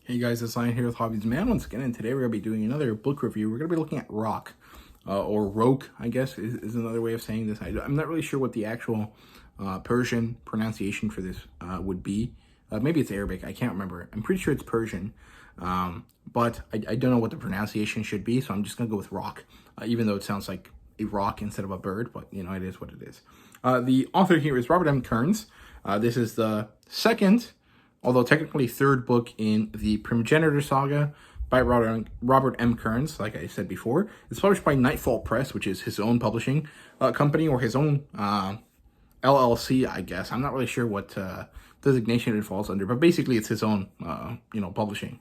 Hey guys, it's Lion here with Hobbies Man once again, and today we're going to be doing another book review. We're going to be looking at Rock, or Roke, I guess is another way of saying this. I'm not really sure what the actual Persian pronunciation for this would be. Maybe it's Arabic, I can't remember. I'm pretty sure it's Persian, but I don't know what the pronunciation should be, so I'm just going to go with Rock, even though it sounds like a rock instead of a bird, but you know, it is what it is. The author here is Robert M. Kerns. This is the second, although technically third book in the Primogenitor Saga by Robert M. Kerns, like I said before. It's published by Nightfall Press, which is his own publishing company, or his own LLC, I guess. I'm not really sure what designation it falls under, but basically it's his own, publishing.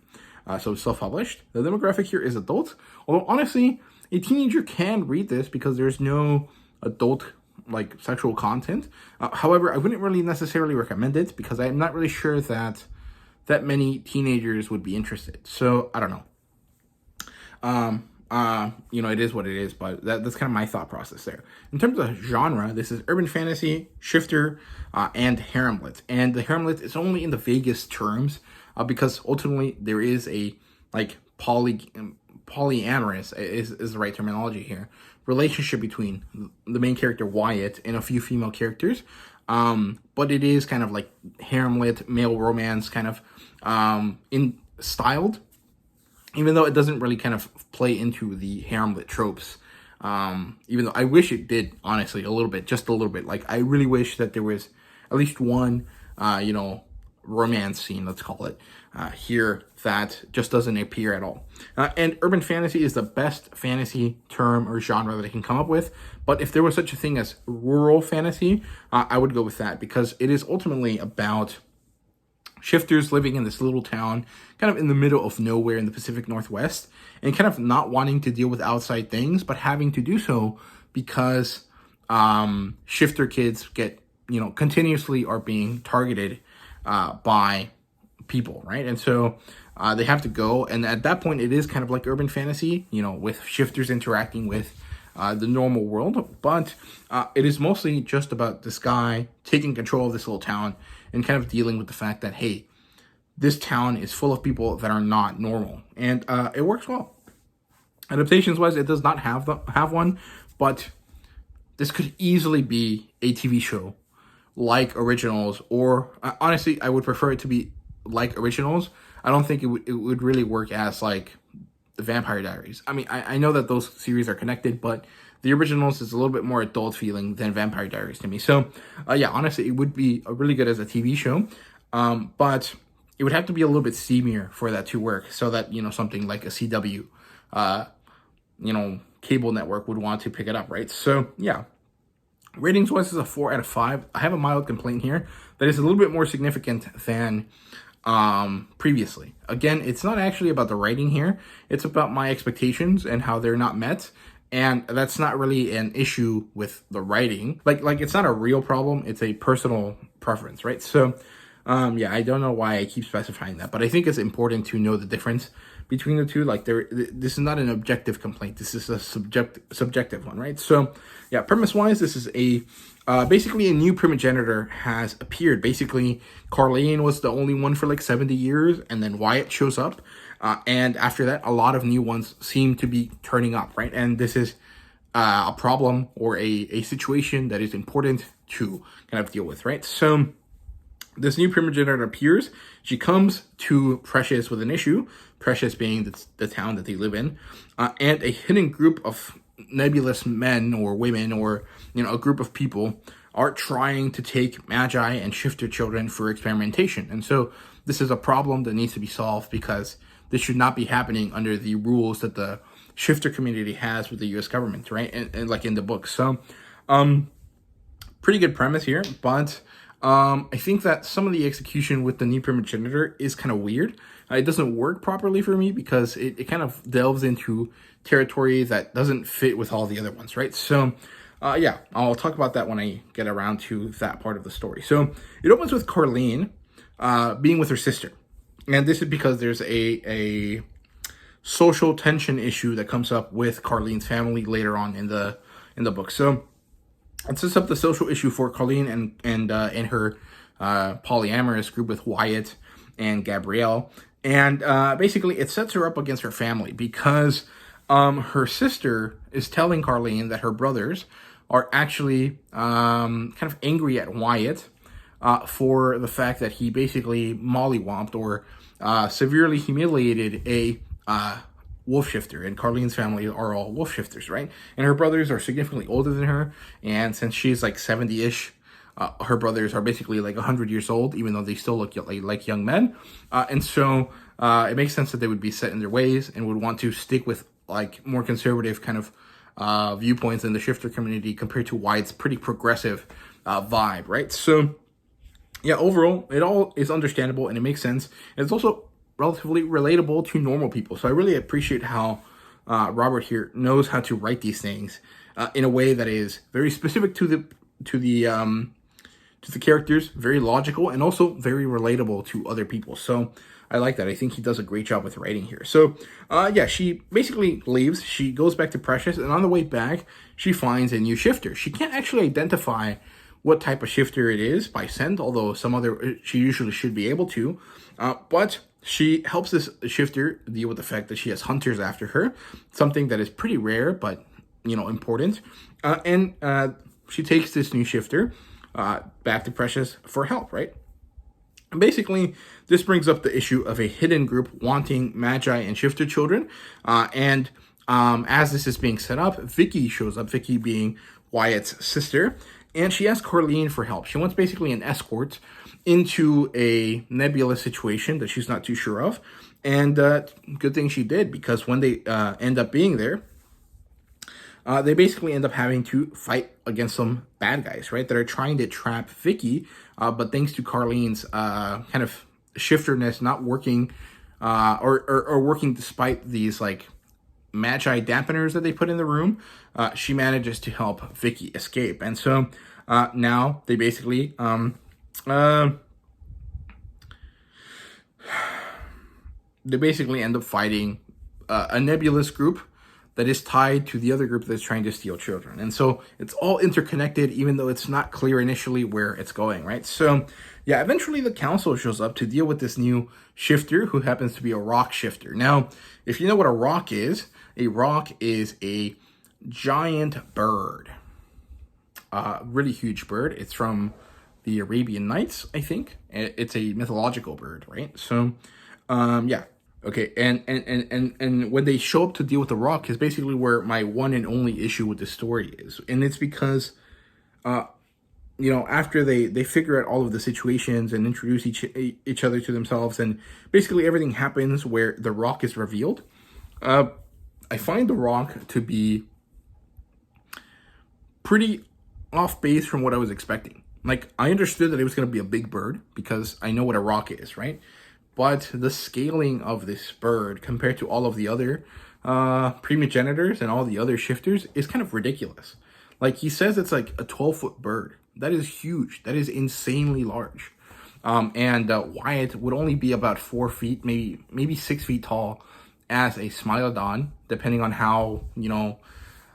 So it's self-published. The demographic here is adult, although honestly, a teenager can read this because there's no adult like sexual content. However, I wouldn't really necessarily recommend it because I'm not really sure that many teenagers would be interested. So I don't know. It is what it is, but that's kind of my thought process there. In terms of genre, this is urban fantasy, shifter, and haremlet. And the haremlet is only in the vaguest terms because ultimately there is a like polyamorous is the right terminology here, relationship between the main character Wyatt and a few female characters, but it is kind of like haremlet, male romance kind of in styled, even though it doesn't really kind of play into the haremlet tropes, even though I wish it did, honestly, just a little bit. Like, I really wish that there was at least one romance scene, let's call it, here that just doesn't appear at all. And urban fantasy is the best fantasy term or genre that I can come up with. But if there was such a thing as rural fantasy, I would go with that because it is ultimately about shifters living in this little town, kind of in the middle of nowhere in the Pacific Northwest, and kind of not wanting to deal with outside things, but having to do so because shifter kids continuously are being targeted by people, right? And so they have to go, and at that point it is kind of like urban fantasy, with shifters interacting with the normal world, but it is mostly just about this guy taking control of this little town and kind of dealing with the fact that, hey, this town is full of people that are not normal, and it works well. Adaptations wise, it does not have one, but this could easily be a TV show like Originals, or honestly, I would prefer it to be like Originals. I don't think it would really work as like the Vampire Diaries. I mean, I know that those series are connected, but the Originals is a little bit more adult feeling than Vampire Diaries to me. So yeah, honestly, it would be really good as a TV show, but it would have to be a little bit steamier for that to work, so that something like a CW cable network would want to pick it up, right? So yeah. Ratings wise is a 4 out of 5. I have a mild complaint here that is a little bit more significant than previously. Again, it's not actually about the writing here. It's about my expectations and how they're not met. And that's not really an issue with the writing. Like it's not a real problem. It's a personal preference, right? So yeah, I don't know why I keep specifying that, but I think it's important to know the difference between the two. Like, this is not an objective complaint. This is a subjective one, right? So yeah, premise-wise, this is basically a new primogenitor has appeared. Basically, Carlene was the only one for like 70 years, and then Wyatt shows up. And after that, a lot of new ones seem to be turning up, right? And this is a problem or a situation that is important to kind of deal with, right? So this new primogenitor appears. She comes to Precious with an issue, Precious being the town that they live in, and a hidden group of nebulous men or women, or a group of people are trying to take magi and shifter children for experimentation. And so this is a problem that needs to be solved because this should not be happening under the rules that the shifter community has with the U.S. government, right? And like in the book. So pretty good premise here, but I think that some of the execution with the new primogenitor is kind of weird. It doesn't work properly for me because it kind of delves into territory that doesn't fit with all the other ones, right? So yeah, I'll talk about that when I get around to that part of the story. So it opens with Carlene being with her sister. And this is because there's a social tension issue that comes up with Carlene's family later on in the book. So it sets up the social issue for Carlene and her polyamorous group with Wyatt and Gabrielle. And basically, it sets her up against her family because her sister is telling Carlene that her brothers are actually kind of angry at Wyatt for the fact that he basically mollywomped or severely humiliated a wolf shifter, and Carlene's family are all wolf shifters, right? And her brothers are significantly older than her, and since she's like 70-ish, her brothers are basically like 100 years old, even though they still look like young men. And so it makes sense that they would be set in their ways and would want to stick with like more conservative kind of viewpoints in the shifter community compared to Wyatt's pretty progressive vibe, right? So yeah, overall, it all is understandable and it makes sense. And it's also relatively relatable to normal people. So I really appreciate how Robert here knows how to write these things in a way that is very specific to the characters, very logical, and also very relatable to other people. So I like that. I think he does a great job with writing here. So yeah, she basically leaves. She goes back to Precious, and on the way back, she finds a new shifter. She can't actually identify what type of shifter it is by scent, although she usually should be able to. But she helps this shifter deal with the fact that she has hunters after her, something that is pretty rare, but, important. And she takes this new shifter back to Precious for help, right? And basically, this brings up the issue of a hidden group wanting Magi and shifter children. And as this is being set up, Vicky shows up, Vicky being Wyatt's sister, and she asks Carlene for help. She wants basically an escort into a nebulous situation that she's not too sure of. And good thing she did, because when they end up being there, they basically end up having to fight against some bad guys, right, that are trying to trap Vicky, but thanks to Carlene's kind of shifterness not working, or working despite these, like, Magi dampeners that they put in the room, she manages to help Vicky escape. And so now they basically end up fighting a nebulous group that is tied to the other group that's trying to steal children. And so it's all interconnected, even though it's not clear initially where it's going, right? So yeah, eventually the council shows up to deal with this new shifter who happens to be a rock shifter. Now, if you know what a rock is a giant bird, really huge bird. It's from the Arabian Nights, I think. It's a mythological bird, right? So, yeah. Okay, and when they show up to deal with the rock is basically where my one and only issue with the story is. And it's because, after they figure out all of the situations and introduce each other to themselves, and basically everything happens where the rock is revealed, I find the rock to be pretty off base from what I was expecting. Like, I understood that it was going to be a big bird because I know what a rock is, right? But the scaling of this bird compared to all of the other primogenitors and all the other shifters is kind of ridiculous. Like, he says it's like a 12-foot bird. That is huge. That is insanely large. And Wyatt would only be about 4 feet, maybe 6 feet tall as a smilodon, depending on how,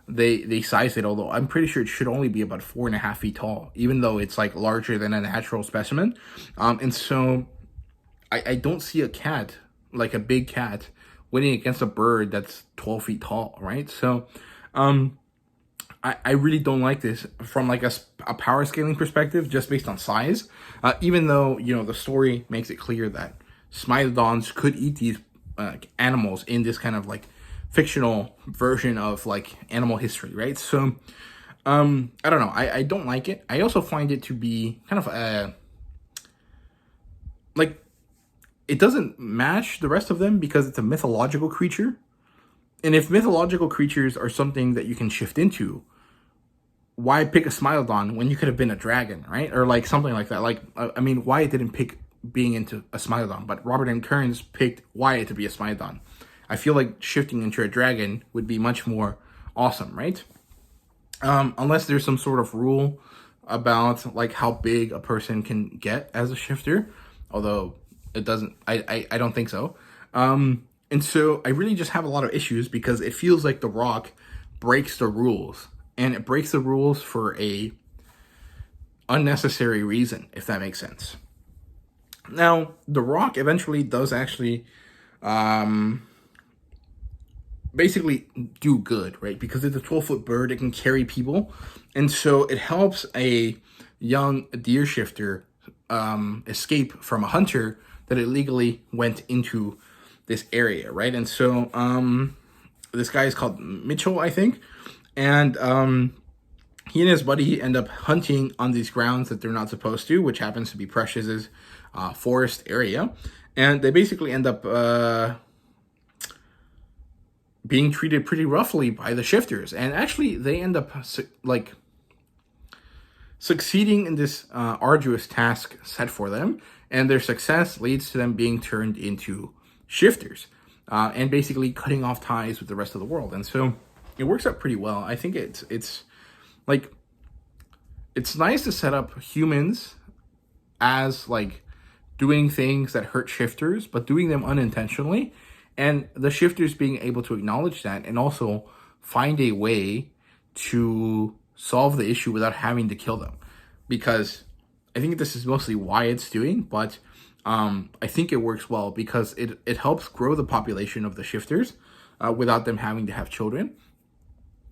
they size it, although I'm pretty sure it should only be about 4.5 feet tall, even though it's like larger than a natural specimen. And so I don't see a cat, like a big cat, winning against a bird that's 12 feet tall, right? So I really don't like this from like a power scaling perspective, just based on size, even though, the story makes it clear that smilodons could eat these animals in this kind of like fictional version of like animal history, right? So I don't know, I don't like it. I also find it to be kind of like, it doesn't match the rest of them because it's a mythological creature. And if mythological creatures are something that you can shift into, why pick a smilodon when you could have been a dragon, right? Or like something like that. Like, I mean, Wyatt didn't pick being into a smilodon, but Robert and Kerns picked Wyatt to be a smilodon. I feel like shifting into a dragon would be much more awesome, right? Unless there's some sort of rule about like how big a person can get as a shifter, although it doesn't, I don't think so. And so I really just have a lot of issues because it feels like The Rock breaks the rules, and it breaks the rules for a unnecessary reason, if that makes sense. Now, the rock eventually does actually basically do good, right? Because it's a 12-foot bird, it can carry people. And so it helps a young deer shifter escape from a hunter that illegally went into this area, right? And so this guy is called Mitchell, I think. And he and his buddy end up hunting on these grounds that they're not supposed to, which happens to be Precious's forest area. And they basically end up being treated pretty roughly by the shifters. And actually, they end up like succeeding in this arduous task set for them. And their success leads to them being turned into shifters and basically cutting off ties with the rest of the world. And so it works out pretty well. I think it's like, it's nice to set up humans as like doing things that hurt shifters, but doing them unintentionally. And the shifters being able to acknowledge that and also find a way to solve the issue without having to kill them. Because I think this is mostly why it's doing, but I think it works well because it helps grow the population of the shifters without them having to have children.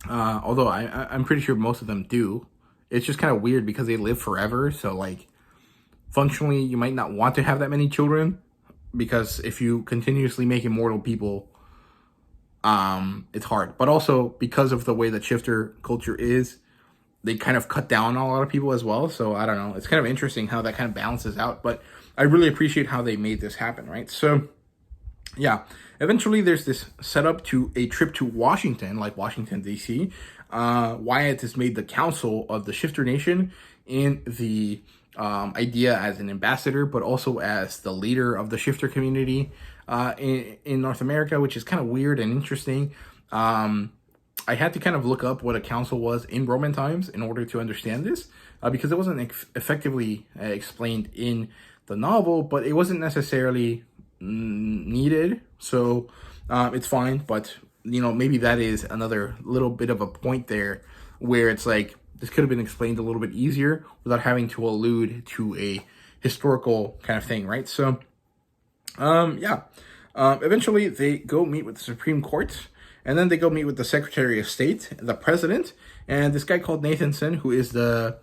Although I'm pretty sure most of them do. It's just kind of weird because they live forever. So like functionally, you might not want to have that many children because if you continuously make immortal people, it's hard. But also because of the way that shifter culture is, they kind of cut down on a lot of people as well. So I don't know. It's kind of interesting how that kind of balances out. But I really appreciate how they made this happen, right? So yeah, eventually there's this setup to a trip to Washington, like Washington, D.C. Wyatt is made the council of the Shifter Nation in the idea as an ambassador, but also as the leader of the Shifter community in North America, which is kind of weird and interesting. I had to kind of look up what a council was in Roman times in order to understand this, because it wasn't effectively explained in the novel, but it wasn't necessarily needed. So it's fine, but you know, maybe that is another little bit of a point there where it's like, this could have been explained a little bit easier without having to allude to a historical kind of thing, right? So, eventually they go meet with the Supreme Court, and then they go meet with the Secretary of State, the President, and this guy called Nathanson, who is the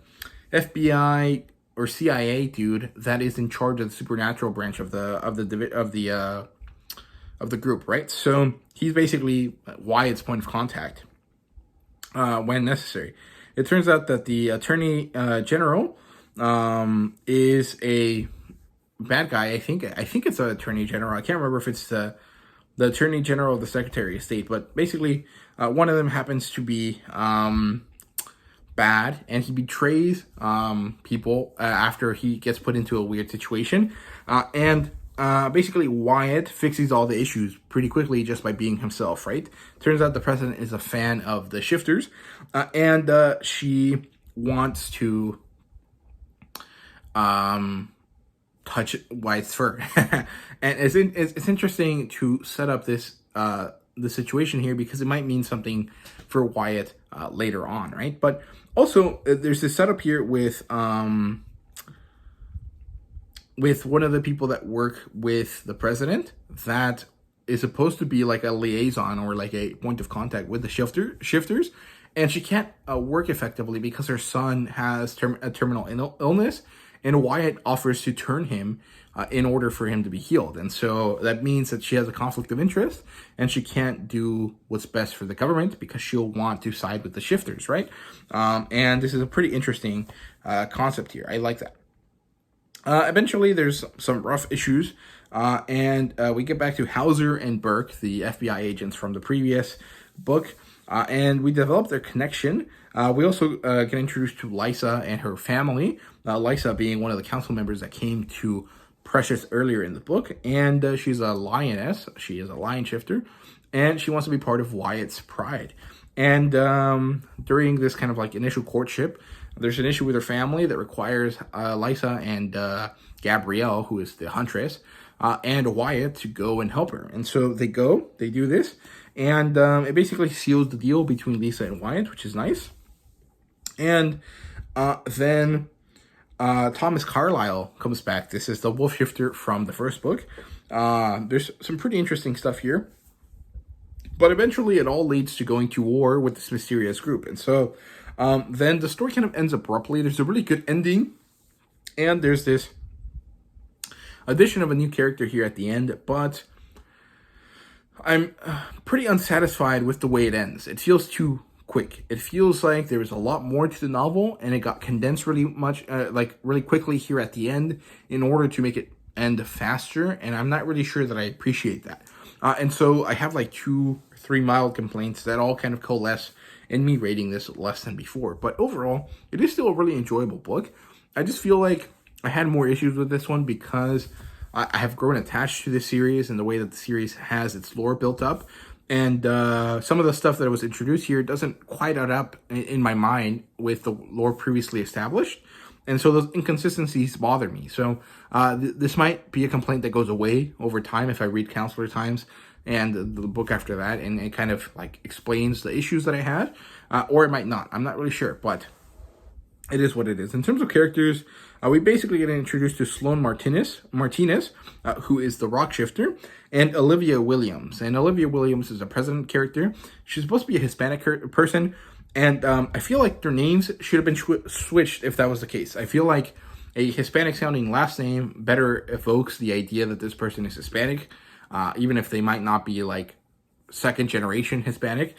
FBI or CIA dude that is in charge of the supernatural branch of the group, right? So he's basically Wyatt's point of contact when necessary. It turns out that the Attorney General is a bad guy. I think it's an Attorney General. I can't remember if it's the Attorney General of the Secretary of State, but basically one of them happens to be bad, and he betrays people after he gets put into a weird situation. Basically, Wyatt fixes all the issues pretty quickly just by being himself, right? Turns out the president is a fan of the shifters, and she wants to touch Wyatt's fur. And it's interesting to set up this the situation here because it might mean something for Wyatt later on, right? But also, there's this setup here with one of the people that work with the president that is supposed to be like a liaison or like a point of contact with the shifters, and she can't work effectively because her son has a terminal illness, and Wyatt offers to turn him in order for him to be healed. And so that means that she has a conflict of interest and she can't do what's best for the government because she'll want to side with the shifters, right? And this is a pretty interesting concept here. I like that. Eventually, there's some rough issues, and we get back to Hauser and Burke, the FBI agents from the previous book, and we develop their connection. We also get introduced to Lysa and her family, Lysa being one of the council members that came to Precious earlier in the book, and she's a lioness. She is a lion shifter, and she wants to be part of Wyatt's pride. And during this kind of like initial courtship, there's an issue with her family that requires Lysa and Gabrielle, who is the huntress, and Wyatt to go and help her. And so they do this, and it basically seals the deal between Lisa and Wyatt, which is nice. And then Thomas Carlyle comes back. This is the wolf shifter from the first book. There's some pretty interesting stuff here. But eventually it all leads to going to war with this mysterious group. And so then the story kind of ends abruptly. There's a really good ending. And there's this addition of a new character here at the end. But I'm pretty unsatisfied with the way it ends. It feels too quick. It feels like there was a lot more to the novel, and it got condensed really much, really quickly here at the end in order to make it end faster. And I'm not really sure that I appreciate that. And so I have like 2 or 3 mild complaints that all kind of coalesce in me rating this less than before. But overall, it is still a really enjoyable book. I just feel like I had more issues with this one because I have grown attached to this series and the way that the series has its lore built up. And some of the stuff that was introduced here doesn't quite add up in my mind with the lore previously established. And so those inconsistencies bother me. So this might be a complaint that goes away over time if I read Counselor Times and the book after that, and it kind of like explains the issues that I had, or it might not. I'm not really sure, but it is what it is. In terms of characters, we basically get introduced to Sloane Martinez, who is the rock shifter, and Olivia Williams. And Olivia Williams is a president character. She's supposed to be a Hispanic person. And I feel like their names should have been switched if that was the case. I feel like a Hispanic-sounding last name better evokes the idea that this person is Hispanic, even if they might not be like second-generation Hispanic,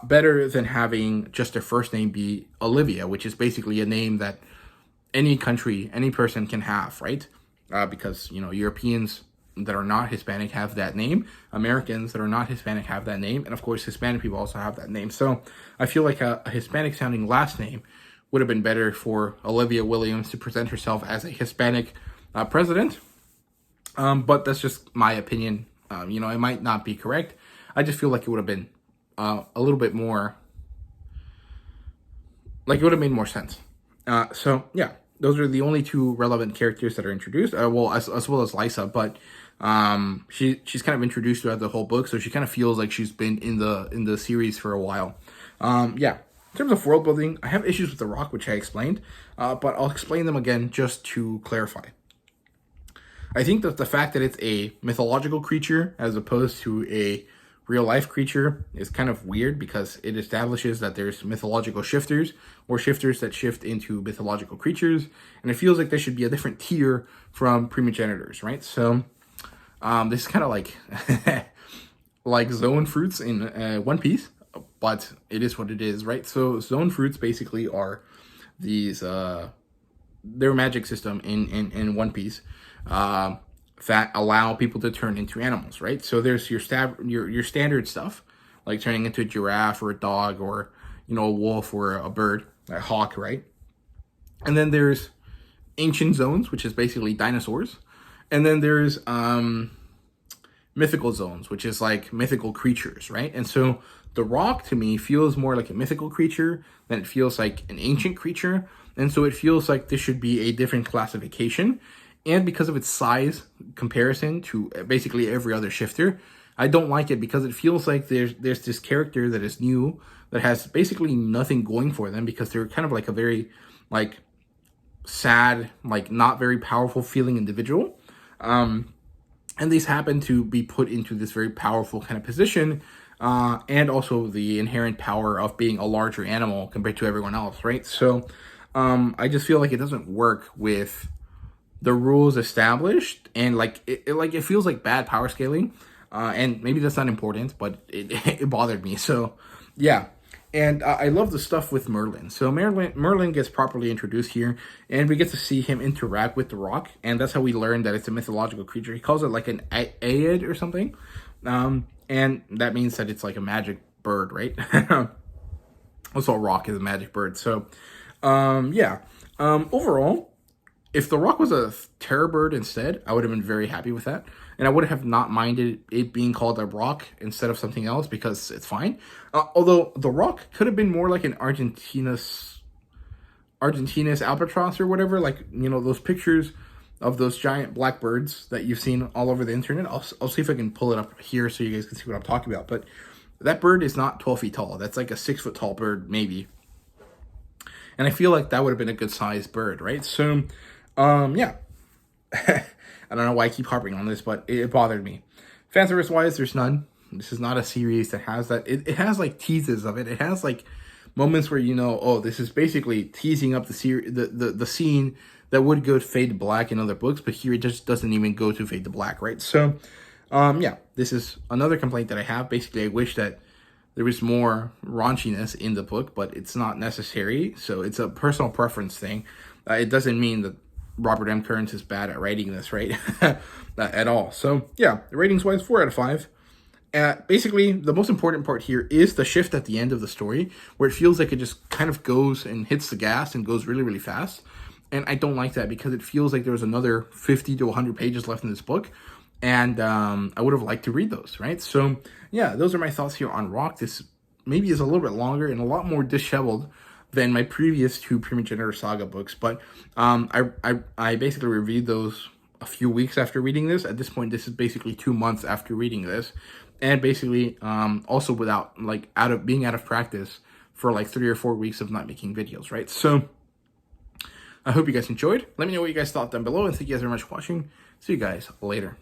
better than having just their first name be Olivia, which is basically a name that any country, any person can have, right? Because, you know, Europeans that are not Hispanic have that name. Americans that are not Hispanic have that name. And of course, Hispanic people also have that name. So I feel like a Hispanic sounding last name would have been better for Olivia Williams to present herself as a Hispanic president. But that's just my opinion. You know, it might not be correct. I just feel like it would have been a little bit more, like it would have made more sense. So yeah, those are the only 2 relevant characters that are introduced. Well, as well as Lysa, but she's kind of introduced throughout the whole book, so she kind of feels like she's been in the series for a while. Yeah, in terms of world building, I have issues with the rock, which I explained, but I'll explain them again just to clarify. I think that the fact that it's a mythological creature as opposed to a real life creature is kind of weird because it establishes that there's mythological shifters or shifters that shift into mythological creatures, and it feels like there should be a different tier from primogenitors, right? So this is kind of like like zone fruits in One Piece, but it is what it is, right? So zone fruits basically are these their magic system in One Piece that allow people to turn into animals, right? So there's your standard stuff, like turning into a giraffe or a dog or, you know, a wolf or a bird, a hawk, right? And then there's ancient zones, which is basically dinosaurs. And then there's mythical zones, which is like mythical creatures, right? And so the rock to me feels more like a mythical creature than it feels like an ancient creature. And so it feels like this should be a different classification. And because of its size comparison to basically every other shifter, I don't like it because it feels like there's this character that is new that has basically nothing going for them because they're kind of like a very like sad, like not very powerful feeling individual. And these happen to be put into this very powerful kind of position, and also the inherent power of being a larger animal compared to everyone else, right? So I just feel like it doesn't work with the rules established, and like it feels like bad power scaling, and maybe that's not important, but it bothered me. So yeah, and I love the stuff with Merlin. So Merlin gets properly introduced here, and we get to see him interact with the rock, and that's how we learn that it's a mythological creature. He calls it like an Aed or something, and that means that it's like a magic bird, right? Also, a rock is a magic bird. So yeah, overall, if the rock was a terror bird instead, I would have been very happy with that. And I would have not minded it being called a rock instead of something else because it's fine. Although the rock could have been more like an Argentina's albatross or whatever. Like, you know, those pictures of those giant black birds that you've seen all over the internet. I'll see if I can pull it up here so you guys can see what I'm talking about. But that bird is not 12 feet tall. That's like a 6 foot tall bird, maybe. And I feel like that would have been a good sized bird, right? So, yeah. I don't know why I keep harping on this, but it bothered me. Fan service wise, there's none. This is not a series that has that. It has like teases of it. It has like moments where you know, oh, this is basically teasing up the scene that would go to fade to black in other books, but here it just doesn't even go to fade to black, right? So, yeah, this is another complaint that I have. Basically, I wish that there was more raunchiness in the book, but it's not necessary. So it's a personal preference thing. It doesn't mean that Robert M. Kerns is bad at writing this, right? At all. So yeah, ratings wise, 4 out of 5. Basically, the most important part here is the shift at the end of the story, where it feels like it just kind of goes and hits the gas and goes really, really fast. And I don't like that because it feels like there was another 50 to 100 pages left in this book. And I would have liked to read those, right? So yeah, those are my thoughts here on Rock. This maybe is a little bit longer and a lot more disheveled than my previous 2 Primogenitor Saga books. But I basically reviewed those a few weeks after reading this. At this point, this is basically 2 months after reading this. And basically, also without, like, being out of practice for like 3 or 4 weeks of not making videos, right? So I hope you guys enjoyed. Let me know what you guys thought down below, and thank you guys very much for watching. See you guys later.